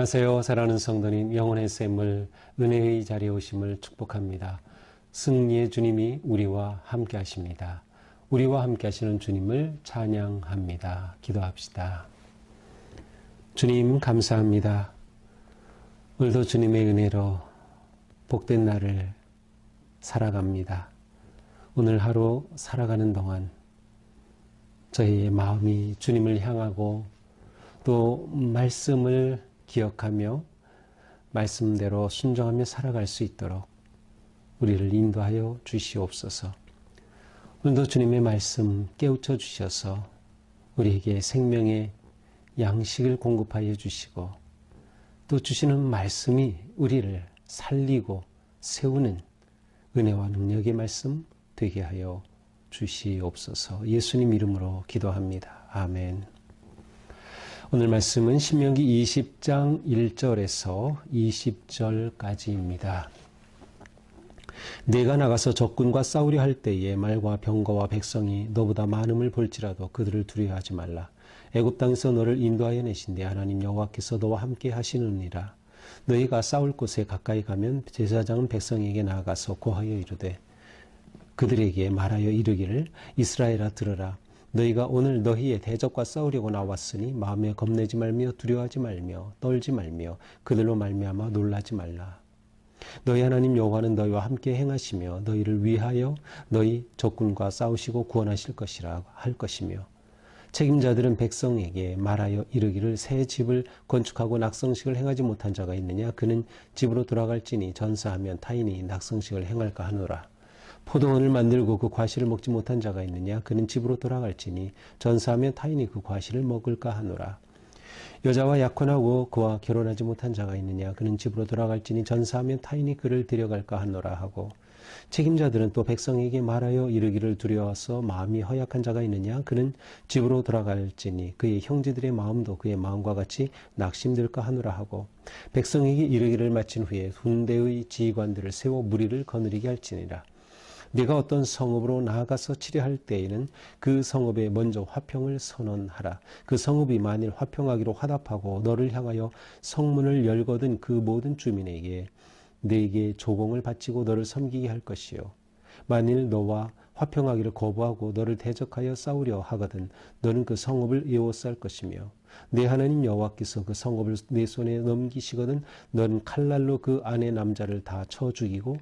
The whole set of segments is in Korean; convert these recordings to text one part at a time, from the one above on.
안녕하세요. 사랑하는 성도님, 영혼의 샘을 은혜의 자리에 오심을 축복합니다. 승리의 주님이 우리와 함께 하십니다. 우리와 함께 하시는 주님을 찬양합니다. 기도합시다. 주님 감사합니다. 오늘도 주님의 은혜로 복된 날을 살아갑니다. 오늘 하루 살아가는 동안 저희의 마음이 주님을 향하고 또 말씀을 기억하며 말씀대로 순종하며 살아갈 수 있도록 우리를 인도하여 주시옵소서. 오늘도 주님의 말씀 깨우쳐 주셔서 우리에게 생명의 양식을 공급하여 주시고 또 주시는 말씀이 우리를 살리고 세우는 은혜와 능력의 말씀 되게 하여 주시옵소서. 예수님 이름으로 기도합니다. 아멘. 오늘 말씀은 신명기 20장 1절에서 20절까지입니다. 내가 나가서 적군과 싸우려 할 때에 말과 병거와 백성이 너보다 많음을 볼지라도 그들을 두려워하지 말라. 애굽 땅에서 너를 인도하여 내신데 하나님 여호와께서 너와 함께 하시느니라. 너희가 싸울 곳에 가까이 가면 제사장은 백성에게 나아가서 고하여 이르되 그들에게 말하여 이르기를 이스라엘아 들으라. 너희가 오늘 너희의 대적과 싸우려고 나왔으니 마음에 겁내지 말며 두려워하지 말며 떨지 말며 그들로 말미암아 놀라지 말라. 너희 하나님 여호와는 너희와 함께 행하시며 너희를 위하여 너희 적군과 싸우시고 구원하실 것이라 할 것이며 책임자들은 백성에게 말하여 이르기를 새 집을 건축하고 낙성식을 행하지 못한 자가 있느냐 그는 집으로 돌아갈지니 전사하면 타인이 낙성식을 행할까 하노라. 포도원을 만들고 그 과실을 먹지 못한 자가 있느냐 그는 집으로 돌아갈지니 전사하면 타인이 그 과실을 먹을까 하노라. 여자와 약혼하고 그와 결혼하지 못한 자가 있느냐 그는 집으로 돌아갈지니 전사하면 타인이 그를 데려갈까 하노라 하고 책임자들은 또 백성에게 말하여 이르기를 두려워서 마음이 허약한 자가 있느냐 그는 집으로 돌아갈지니 그의 형제들의 마음도 그의 마음과 같이 낙심될까 하노라 하고 백성에게 이르기를 마친 후에 군대의 지휘관들을 세워 무리를 거느리게 할지니라. 네가 어떤 성읍으로 나아가서 치려할 때에는 그 성읍에 먼저 화평을 선언하라. 그 성읍이 만일 화평하기로 화답하고 너를 향하여 성문을 열거든 그 모든 주민에게 네게 조공을 바치고 너를 섬기게 할 것이요. 만일 너와 화평하기를 거부하고 너를 대적하여 싸우려 하거든 너는 그 성읍을 에워쌀 것이며 네 하나님 여호와께서 그 성읍을 네 손에 넘기시거든 너는 칼날로 그 안의 남자를 다 쳐 죽이고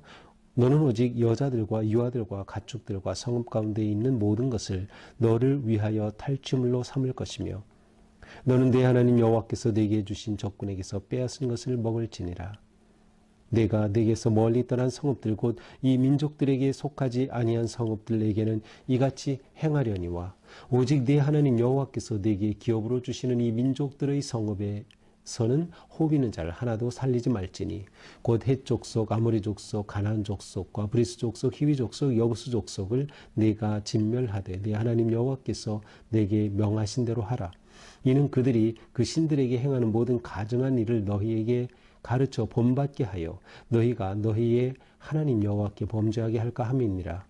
너는 오직 여자들과 유아들과 가축들과 성읍 가운데 있는 모든 것을 너를 위하여 탈취물로 삼을 것이며 너는 네 하나님 여호와께서 네게 주신 적군에게서 빼앗은 것을 먹을지니라. 내가 네게서 멀리 떠난 성읍들 곧 이 민족들에게 속하지 아니한 성읍들에게는 이같이 행하려니와 오직 네 하나님 여호와께서 네게 기업으로 주시는 이 민족들의 성읍에 서는 호비는 자를 하나도 살리지 말지니 곧 헷 족속, 아모리 족속, 가나안 족속과 브리스 족속, 히위 족속, 여부스 족속을 네가 진멸하되 네 하나님 여호와께서 네게 명하신 대로 하라. 이는 그들이 그 신들에게 행하는 모든 가증한 일을 너희에게 가르쳐 본받게 하여 너희가 너희의 하나님 여호와께 범죄하게 할까 함이니라.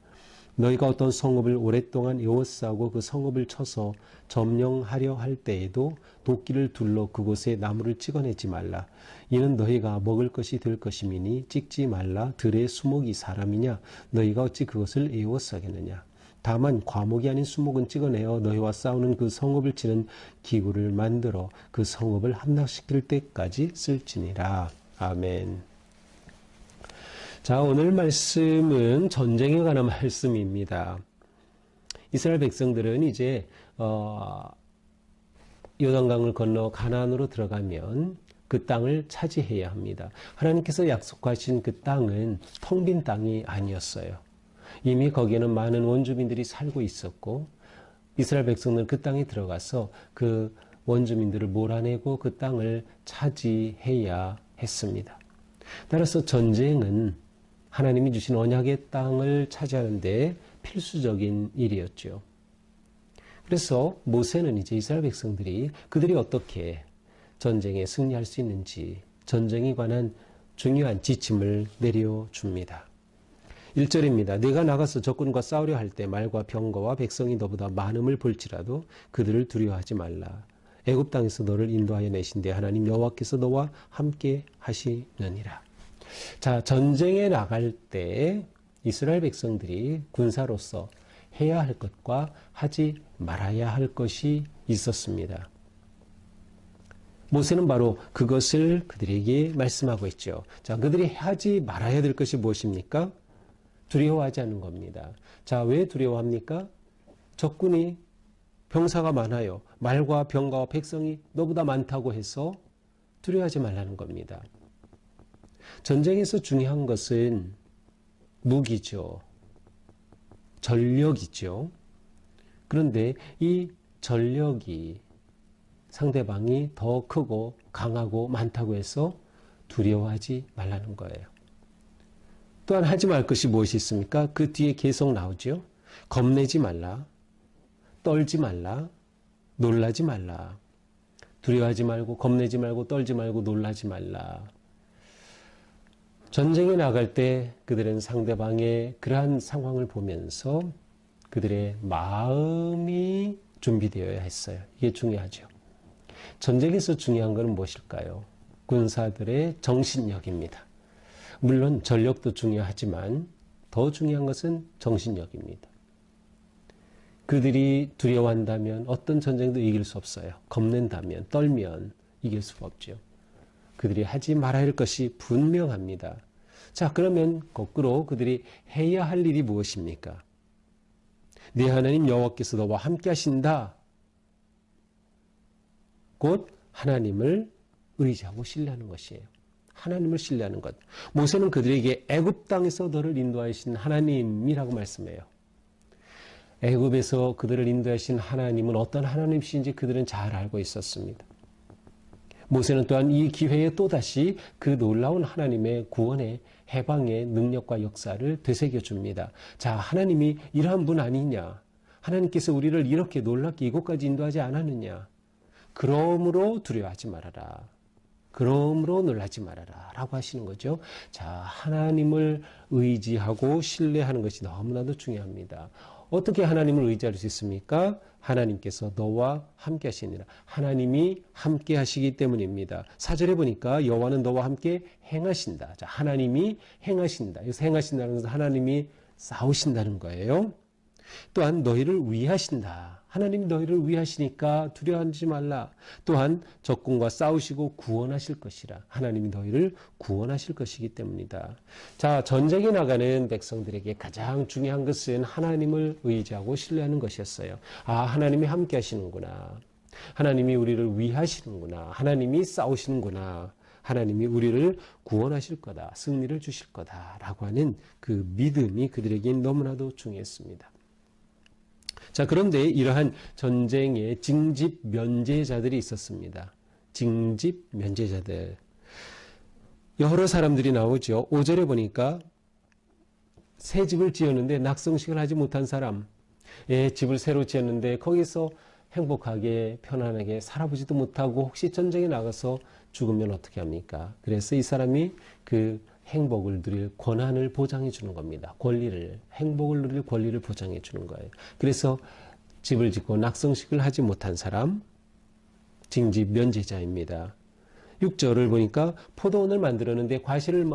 너희가 어떤 성읍을 오랫동안 에워싸고 그 성읍을 쳐서 점령하려 할 때에도 도끼를 둘러 그곳에 나무를 찍어내지 말라. 이는 너희가 먹을 것이 될 것임이니 찍지 말라. 들의 수목이 사람이냐? 너희가 어찌 그것을 에워싸겠느냐? 다만 과목이 아닌 수목은 찍어내어 너희와 싸우는 그 성읍을 치는 기구를 만들어 그 성읍을 함락시킬 때까지 쓸지니라. 아멘. 자, 오늘 말씀은 전쟁에 관한 말씀입니다. 이스라엘 백성들은 이제 요단강을 건너 가나안으로 들어가면 그 땅을 차지해야 합니다. 하나님께서 약속하신 그 땅은 텅 빈 땅이 아니었어요. 이미 거기에는 많은 원주민들이 살고 있었고 이스라엘 백성들은 그 땅에 들어가서 그 원주민들을 몰아내고 그 땅을 차지해야 했습니다. 따라서 전쟁은 하나님이 주신 언약의 땅을 차지하는 데 필수적인 일이었죠. 그래서 모세는 이제 이스라엘 백성들이 그들이 어떻게 전쟁에 승리할 수 있는지 전쟁에 관한 중요한 지침을 내려줍니다. 1절입니다. 네가 나가서 적군과 싸우려 할 때 말과 병거와 백성이 너보다 많음을 볼지라도 그들을 두려워하지 말라. 애굽 땅에서 너를 인도하여 내신데 하나님 여호와께서 너와 함께 하시느니라. 자, 전쟁에 나갈 때 이스라엘 백성들이 군사로서 해야 할 것과 하지 말아야 할 것이 있었습니다. 모세는 바로 그것을 그들에게 말씀하고 있죠. 자, 그들이 하지 말아야 될 것이 무엇입니까? 두려워하지 않는 겁니다. 자, 왜 두려워합니까? 적군이 병사가 많아요. 말과 병가와 백성이 너보다 많다고 해서 두려워하지 말라는 겁니다. 전쟁에서 중요한 것은 무기죠. 전력이죠. 그런데 이 전력이 상대방이 더 크고 강하고 많다고 해서 두려워하지 말라는 거예요. 또한 하지 말 것이 무엇이 있습니까? 그 뒤에 계속 나오죠. 겁내지 말라. 떨지 말라. 놀라지 말라. 두려워하지 말고 겁내지 말고 떨지 말고 놀라지 말라. 전쟁에 나갈 때 그들은 상대방의 그러한 상황을 보면서 그들의 마음이 준비되어야 했어요. 이게 중요하죠. 전쟁에서 중요한 것은 무엇일까요? 군사들의 정신력입니다. 물론 전력도 중요하지만 더 중요한 것은 정신력입니다. 그들이 두려워한다면 어떤 전쟁도 이길 수 없어요. 겁낸다면, 떨면 이길 수가 없죠. 그들이 하지 말아야 할 것이 분명합니다. 자, 그러면 거꾸로 그들이 해야 할 일이 무엇입니까? 네 하나님 여호와께서 너와 함께 하신다. 곧 하나님을 의지하고 신뢰하는 것이에요. 하나님을 신뢰하는 것. 모세는 그들에게 애굽 땅에서 너를 인도하신 하나님이라고 말씀해요. 애굽에서 그들을 인도하신 하나님은 어떤 하나님이신지 그들은 잘 알고 있었습니다. 모세는 또한 이 기회에 또다시 그 놀라운 하나님의 구원의 해방의 능력과 역사를 되새겨 줍니다. 자, 하나님이 이러한 분 아니냐? 하나님께서 우리를 이렇게 놀랍게 이곳까지 인도하지 않았느냐? 그러므로 두려워하지 말아라. 그러므로 놀라지 말아라. 라고 하시는 거죠. 자, 하나님을 의지하고 신뢰하는 것이 너무나도 중요합니다. 어떻게 하나님을 의지할 수 있습니까? 하나님께서 너와 함께 하시니라. 하나님이 함께 하시기 때문입니다. 4절에 보니까 여호와는 너와 함께 행하신다. 자, 하나님이 행하신다. 여기서 행하신다는 것은 하나님이 싸우신다는 거예요. 또한 너희를 위하신다. 하나님이 너희를 위하시니까 두려워하지 말라. 또한 적군과 싸우시고 구원하실 것이라. 하나님이 너희를 구원하실 것이기 때문이다. 자, 전쟁에 나가는 백성들에게 가장 중요한 것은 하나님을 의지하고 신뢰하는 것이었어요. 아, 하나님이 함께 하시는구나. 하나님이 우리를 위하시는구나. 하나님이 싸우시는구나. 하나님이 우리를 구원하실 거다. 승리를 주실 거다라고 하는 그 믿음이 그들에겐 너무나도 중요했습니다. 자, 그런데 이러한 전쟁의 징집 면제자들이 있었습니다. 징집 면제자들. 여러 사람들이 나오죠. 5절에 보니까 새 집을 지었는데 낙성식을 하지 못한 사람. 예, 집을 새로 지었는데 거기서 행복하게 편안하게 살아보지도 못하고 혹시 전쟁에 나가서 죽으면 어떻게 합니까? 그래서 이 사람이 그 행복을 누릴 권한을 보장해 주는 겁니다. 권리를, 행복을 누릴 권리를 보장해 주는 거예요. 그래서 집을 짓고 낙성식을 하지 못한 사람, 징집 면제자입니다. 6절을 보니까 포도원을 만들었는데 과실을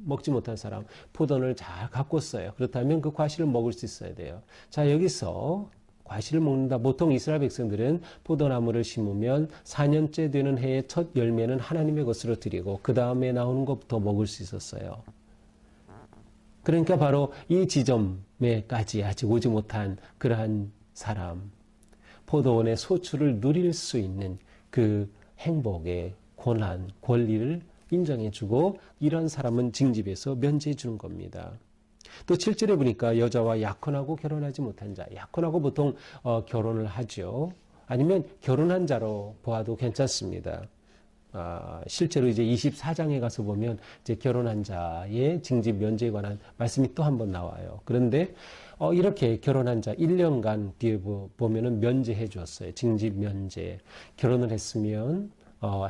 먹지 못한 사람, 포도원을 잘 가꿨어요. 그렇다면 그 과실을 먹을 수 있어야 돼요. 자, 여기서 과실을 먹는다. 보통 이스라엘 백성들은 포도나무를 심으면 4년째 되는 해의 첫 열매는 하나님의 것으로 드리고 그 다음에 나오는 것부터 먹을 수 있었어요. 그러니까 바로 이 지점에까지 아직 오지 못한 그러한 사람, 포도원의 소출을 누릴 수 있는 그 행복의 권한, 권리를 인정해주고 이런 사람은 징집에서 면제해 주는 겁니다. 또 7절에 보니까 여자와 약혼하고 결혼하지 못한 자. 약혼하고 보통 결혼을 하죠. 아니면 결혼한 자로 보아도 괜찮습니다. 실제로 이제 24장에 가서 보면 이제 결혼한 자의 징집 면제에 관한 말씀이 또 한 번 나와요. 그런데 이렇게 결혼한 자 1년간 뒤에 보면은 면제해 주었어요. 징집 면제. 결혼을 했으면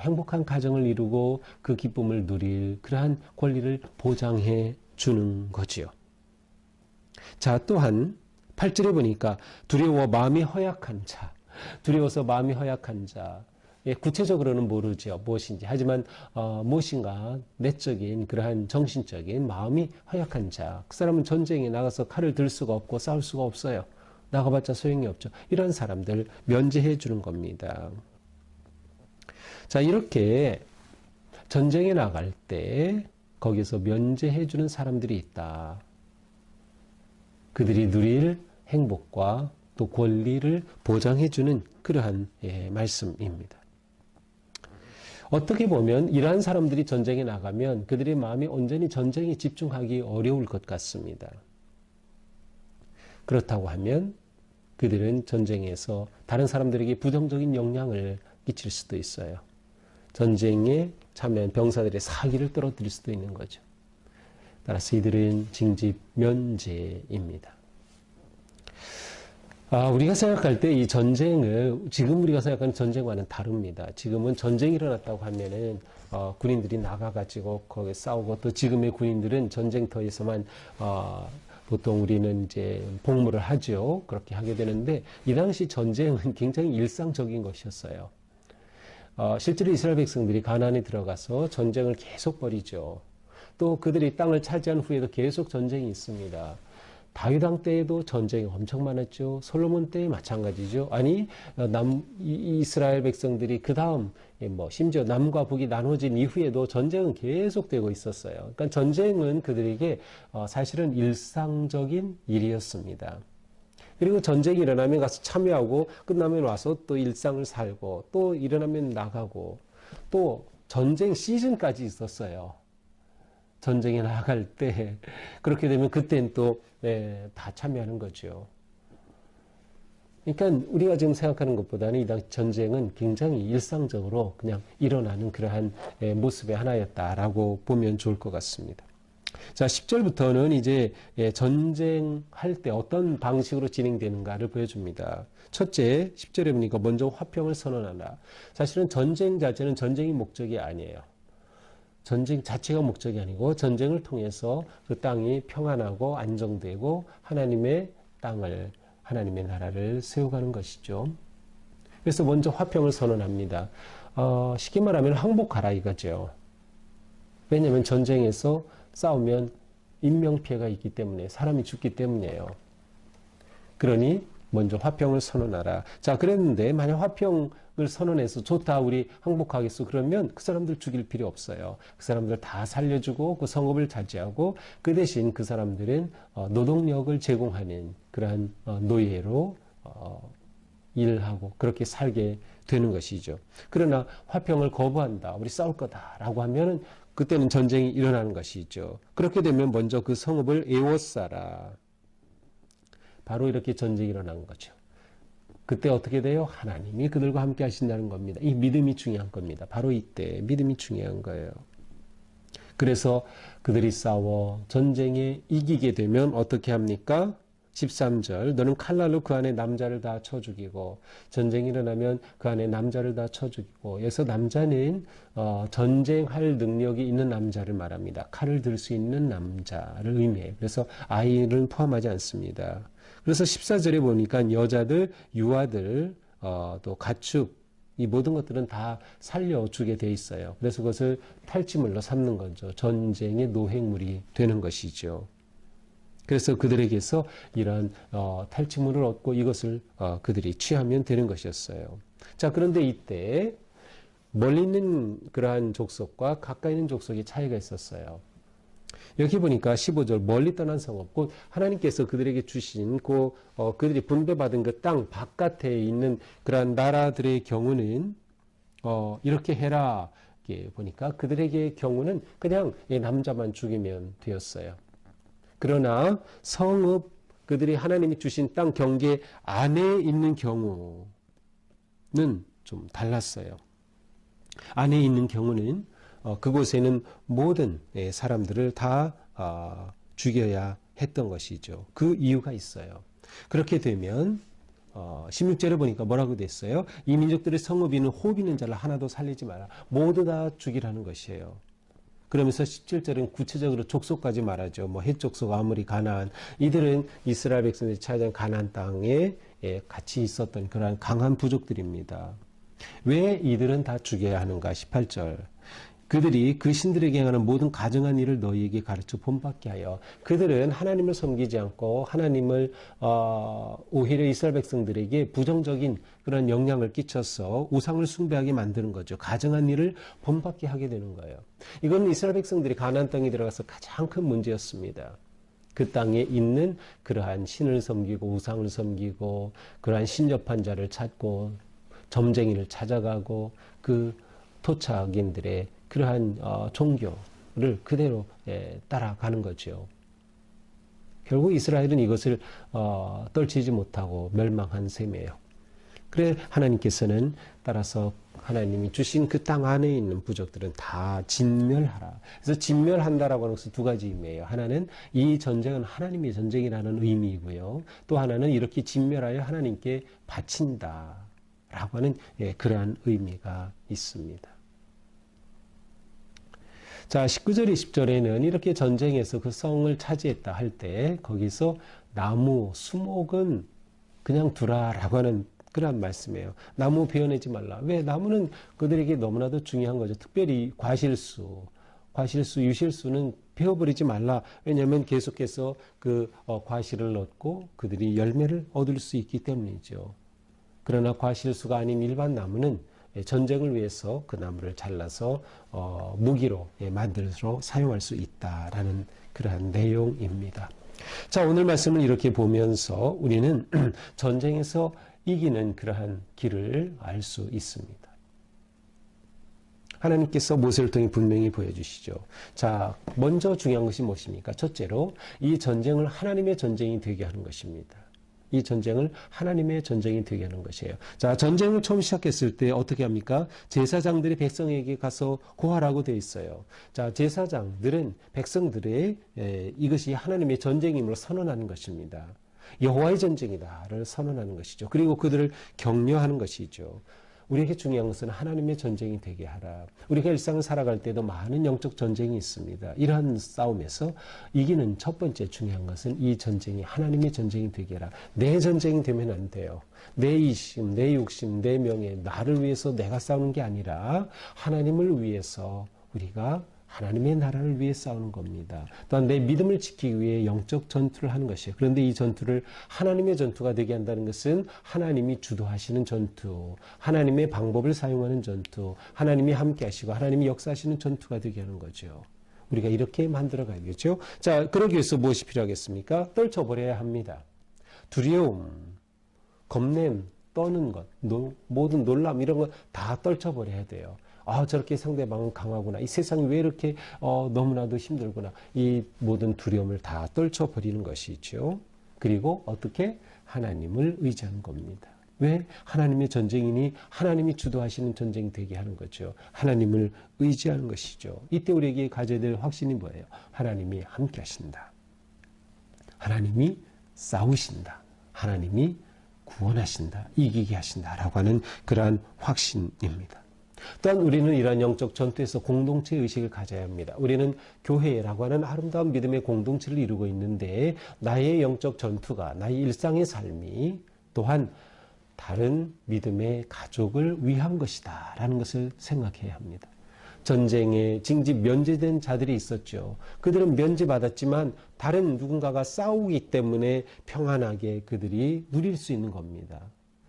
행복한 가정을 이루고 그 기쁨을 누릴 그러한 권리를 보장해 주는 거지요. 자, 또한 8절에 보니까 두려워 마음이 허약한 자. 두려워서 마음이 허약한 자. 구체적으로는 모르죠. 무엇인지. 하지만 무엇인가 내적인 그러한 정신적인 마음이 허약한 자. 그 사람은 전쟁에 나가서 칼을 들 수가 없고 싸울 수가 없어요. 나가봤자 소용이 없죠. 이런 사람들 면제해 주는 겁니다. 자, 이렇게 전쟁에 나갈 때 거기서 면제해 주는 사람들이 있다. 그들이 누릴 행복과 또 권리를 보장해 주는 그러한 말씀입니다. 어떻게 보면 이러한 사람들이 전쟁에 나가면 그들의 마음이 온전히 전쟁에 집중하기 어려울 것 같습니다. 그렇다고 하면 그들은 전쟁에서 다른 사람들에게 부정적인 영향을 끼칠 수도 있어요. 전쟁에 참여한 병사들의 사기를 떨어뜨릴 수도 있는 거죠. 따라서 이들은 징집 면제입니다. 우리가 생각할 때 이 전쟁을 지금 우리가 생각하는 전쟁과는 다릅니다. 지금은 전쟁이 일어났다고 하면은 군인들이 나가가지고 거기 싸우고 또 지금의 군인들은 전쟁터에서만 보통 우리는 이제 복무를 하죠. 그렇게 하게 되는데 이 당시 전쟁은 굉장히 일상적인 것이었어요. 실제로 이스라엘 백성들이 가나안에 들어가서 전쟁을 계속 벌이죠. 또 그들이 땅을 차지한 후에도 계속 전쟁이 있습니다. 다윗 왕 때에도 전쟁이 엄청 많았죠. 솔로몬 때 마찬가지죠. 아니 이스라엘 백성들이 그 다음 심지어 남과 북이 나눠진 이후에도 전쟁은 계속되고 있었어요. 그러니까 전쟁은 그들에게 사실은 일상적인 일이었습니다. 그리고 전쟁이 일어나면 가서 참여하고 끝나면 와서 또 일상을 살고 또 일어나면 나가고 또 전쟁 시즌까지 있었어요. 전쟁에 나갈 때 그렇게 되면 그때는 또 다 참여하는 거죠. 그러니까 우리가 지금 생각하는 것보다는 이 당시 전쟁은 굉장히 일상적으로 그냥 일어나는 그러한 모습의 하나였다라고 보면 좋을 것 같습니다. 자, 10절부터는 이제 전쟁할 때 어떤 방식으로 진행되는가를 보여줍니다. 첫째, 10절에 보니까 먼저 화평을 선언하라. 사실은 전쟁 자체는 전쟁이 목적이 아니에요. 전쟁 자체가 목적이 아니고 전쟁을 통해서 그 땅이 평안하고 안정되고 하나님의 땅을, 하나님의 나라를 세워가는 것이죠. 그래서 먼저 화평을 선언합니다. 쉽게 말하면 항복하라 이거죠. 왜냐하면 전쟁에서 싸우면 인명피해가 있기 때문에 사람이 죽기 때문이에요. 그러니 먼저 화평을 선언하라. 자, 그랬는데 만약 화평을 선언해서 좋다 우리 항복하겠어 그러면 그 사람들 죽일 필요 없어요. 그 사람들 다 살려주고 그 성읍을 차지하고 그 대신 그 사람들은 노동력을 제공하는 그러한 노예로 일을 하고 그렇게 살게 되는 것이죠. 그러나 화평을 거부한다. 우리 싸울 거다라고 하면은 그때는 전쟁이 일어나는 것이죠. 그렇게 되면 먼저 그 성읍을 에워싸라. 바로 이렇게 전쟁이 일어난 거죠. 그때 어떻게 돼요? 하나님이 그들과 함께 하신다는 겁니다. 이 믿음이 중요한 겁니다. 바로 이때 믿음이 중요한 거예요. 그래서 그들이 싸워 전쟁에 이기게 되면 어떻게 합니까? 13절 너는 칼날로 그 안에 남자를 다 쳐 죽이고 전쟁이 일어나면 그 안에 남자를 다 쳐 죽이고 여기서 남자는 전쟁할 능력이 있는 남자를 말합니다. 칼을 들 수 있는 남자를 의미해요. 그래서 아이를 포함하지 않습니다. 그래서 14절에 보니까 여자들, 유아들, 또 가축 이 모든 것들은 다 살려주게 돼 있어요. 그래서 그것을 탈취물로 삼는 거죠. 전쟁의 노획물이 되는 것이죠. 그래서 그들에게서 이런 탈취물을 얻고 이것을 그들이 취하면 되는 것이었어요. 자, 그런데 이때 멀리 있는 그러한 족속과 가까이 있는 족속의 차이가 있었어요. 여기 보니까 15절 멀리 떠난 성읍 곧 하나님께서 그들에게 주신 그들이 분배받은 그 땅 바깥에 있는 그러한 나라들의 경우는 이렇게 해라. 이렇게 보니까 그들에게 경우는 그냥 남자만 죽이면 되었어요. 그러나 성읍 그들이 하나님이 주신 땅 경계 안에 있는 경우는 좀 달랐어요. 안에 있는 경우는 그곳에는 모든 사람들을 다 죽여야 했던 것이죠. 그 이유가 있어요. 그렇게 되면 16절에 보니까 뭐라고 됐어요? 이 민족들의 성읍이 있는 호흡 있는 자를 하나도 살리지 마라. 모두 다 죽이라는 것이에요. 그러면서 17절은 구체적으로 족속까지 말하죠. 헷 족속, 아모리, 가나안. 이들은 이스라엘 백성들이 차지한 가나안 땅에 같이 있었던 그러한 강한 부족들입니다. 왜 이들은 다 죽여야 하는가? 18절. 그들이 그 신들에게 행하는 모든 가증한 일을 너희에게 가르쳐 본받게 하여. 그들은 하나님을 섬기지 않고 하나님을 오히려 이스라엘 백성들에게 부정적인 그런 영향을 끼쳐서 우상을 숭배하게 만드는 거죠. 가증한 일을 본받게 하게 되는 거예요. 이건 이스라엘 백성들이 가나안 땅에 들어가서 가장 큰 문제였습니다. 그 땅에 있는 그러한 신을 섬기고 우상을 섬기고 그러한 신접한 자를 찾고 점쟁이를 찾아가고 그 토착인들의 그러한 종교를 그대로 따라가는 거죠. 결국 이스라엘은 이것을 떨치지 못하고 멸망한 셈이에요. 그래 하나님께서는 따라서 하나님이 주신 그 땅 안에 있는 부족들은 다 진멸하라. 그래서 진멸한다라고 하는 것은 두 가지 의미예요. 하나는 이 전쟁은 하나님의 전쟁이라는 의미이고요. 또 하나는 이렇게 진멸하여 하나님께 바친다라고 하는 그러한 의미가 있습니다. 자, 19절, 20절에는 이렇게 전쟁에서 그 성을 차지했다 할 때 거기서 나무, 수목은 그냥 두라라고 하는 그런 말씀이에요. 나무 베어내지 말라. 왜? 나무는 그들에게 너무나도 중요한 거죠. 특별히 과실수, 유실수는 베어버리지 말라. 왜냐하면 계속해서 그 과실을 얻고 그들이 열매를 얻을 수 있기 때문이죠. 그러나 과실수가 아닌 일반 나무는 전쟁을 위해서 그 나무를 잘라서 무기로 만들어서 사용할 수 있다라는 그러한 내용입니다. 자, 오늘 말씀을 이렇게 보면서 우리는 전쟁에서 이기는 그러한 길을 알 수 있습니다. 하나님께서 모세를 통해 분명히 보여주시죠. 자, 먼저 중요한 것이 무엇입니까? 첫째로 이 전쟁을 하나님의 전쟁이 되게 하는 것입니다. 이 전쟁을 하나님의 전쟁이 되게 하는 것이에요. 자, 전쟁을 처음 시작했을 때 어떻게 합니까? 제사장들이 백성에게 가서 고하라고 되어 있어요. 자, 제사장들은 백성들의 이것이 하나님의 전쟁임을 선언하는 것입니다. 여호와의 전쟁이다를 선언하는 것이죠. 그리고 그들을 격려하는 것이죠. 우리에게 중요한 것은 하나님의 전쟁이 되게 하라. 우리가 일상을 살아갈 때도 많은 영적 전쟁이 있습니다. 이러한 싸움에서 이기는 첫 번째 중요한 것은 이 전쟁이 하나님의 전쟁이 되게 하라. 내 전쟁이 되면 안 돼요. 내 이심, 내 육심, 내 명예, 나를 위해서 내가 싸우는 게 아니라 하나님을 위해서 우리가 하나님의 나라를 위해 싸우는 겁니다. 또한 내 믿음을 지키기 위해 영적 전투를 하는 것이에요. 그런데 이 전투를 하나님의 전투가 되게 한다는 것은 하나님이 주도하시는 전투, 하나님의 방법을 사용하는 전투, 하나님이 함께 하시고 하나님이 역사하시는 전투가 되게 하는 거죠. 우리가 이렇게 만들어 가야겠죠. 자, 그러기 위해서 무엇이 필요하겠습니까? 떨쳐버려야 합니다. 두려움, 겁냄, 떠는 것, 모든 놀람 이런 거 다 떨쳐버려야 돼요. 아, 저렇게 상대방은 강하구나. 이 세상이 왜 이렇게 너무나도 힘들구나. 이 모든 두려움을 다 떨쳐버리는 것이죠. 그리고 어떻게? 하나님을 의지하는 겁니다. 왜? 하나님의 전쟁이니 하나님이 주도하시는 전쟁이 되게 하는 거죠. 하나님을 의지하는 것이죠. 이때 우리에게 가져야 될 확신이 뭐예요? 하나님이 함께 하신다. 하나님이 싸우신다. 하나님이 구원하신다. 이기게 하신다라고 하는 그러한 확신입니다. 또한 우리는 이러한 영적 전투에서 공동체 의식을 가져야 합니다. 우리는 교회라고 하는 아름다운 믿음의 공동체를 이루고 있는데 나의 영적 전투가 나의 일상의 삶이 또한 다른 믿음의 가족을 위한 것이다 라는 것을 생각해야 합니다. 전쟁에 징집 면제된 자들이 있었죠. 그들은 면제받았지만 다른 누군가가 싸우기 때문에 평안하게 그들이 누릴 수 있는 겁니다.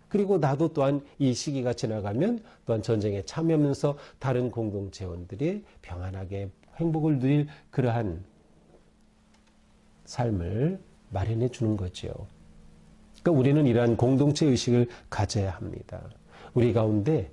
그리고 나도 또한 이 시기가 지나가면 또한 전쟁에 참여하면서 다른 공동체원들이 평안하게 행복을 누릴 그러한 삶을 마련해 주는 거죠. 그러니까 우리는 이러한 공동체 의식을 가져야 합니다. 우리 가운데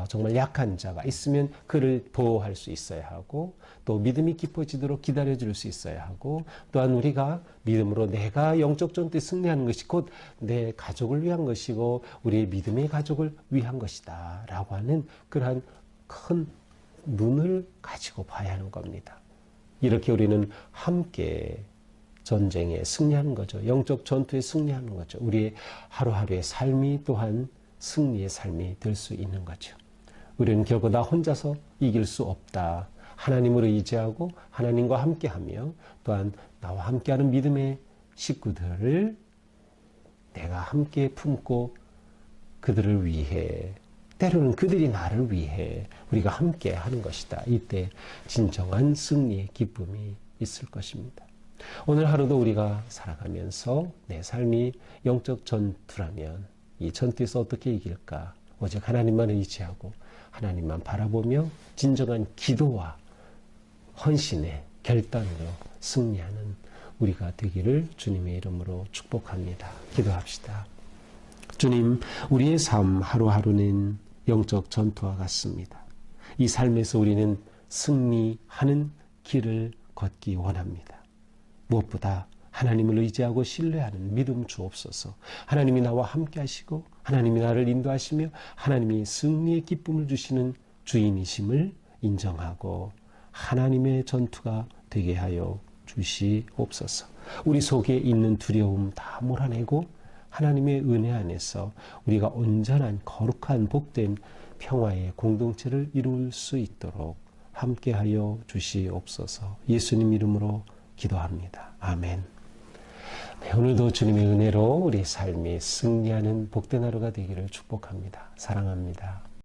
정말 약한 자가 있으면 그를 보호할 수 있어야 하고 또 믿음이 깊어지도록 기다려줄 수 있어야 하고 또한 우리가 믿음으로 내가 영적 전투에 승리하는 것이 곧 내 가족을 위한 것이고 우리의 믿음의 가족을 위한 것이다 라고 하는 그러한 큰 눈을 가지고 봐야 하는 겁니다. 이렇게 우리는 함께 전쟁에 승리하는 거죠. 영적 전투에 승리하는 거죠. 우리의 하루하루의 삶이 또한 승리의 삶이 될 수 있는 거죠. 우리는 결코 나 혼자서 이길 수 없다. 하나님을 의지하고 하나님과 함께하며 또한 나와 함께하는 믿음의 식구들을 내가 함께 품고 그들을 위해 때로는 그들이 나를 위해 우리가 함께 하는 것이다. 이때 진정한 승리의 기쁨이 있을 것입니다. 오늘 하루도 우리가 살아가면서 내 삶이 영적 전투라면 이 전투에서 어떻게 이길까? 오직 하나님만 의지하고 하나님만 바라보며 진정한 기도와 헌신의 결단으로 승리하는 우리가 되기를 주님의 이름으로 축복합니다. 기도합시다. 주님, 우리의 삶 하루하루는 영적 전투와 같습니다. 이 삶에서 우리는 승리하는 길을 걷기 원합니다. 무엇보다 하나님을 의지하고 신뢰하는 믿음 주옵소서. 하나님이 나와 함께 하시고 하나님이 나를 인도하시며 하나님이 승리의 기쁨을 주시는 주인이심을 인정하고 하나님의 전투가 되게 하여 주시옵소서. 우리 속에 있는 두려움 다 몰아내고 하나님의 은혜 안에서 우리가 온전한 거룩한 복된 평화의 공동체를 이룰 수 있도록 함께하여 주시옵소서. 예수님 이름으로 기도합니다. 아멘. 네, 오늘도 주님의 은혜로 우리 삶이 승리하는 복된 하루가 되기를 축복합니다. 사랑합니다.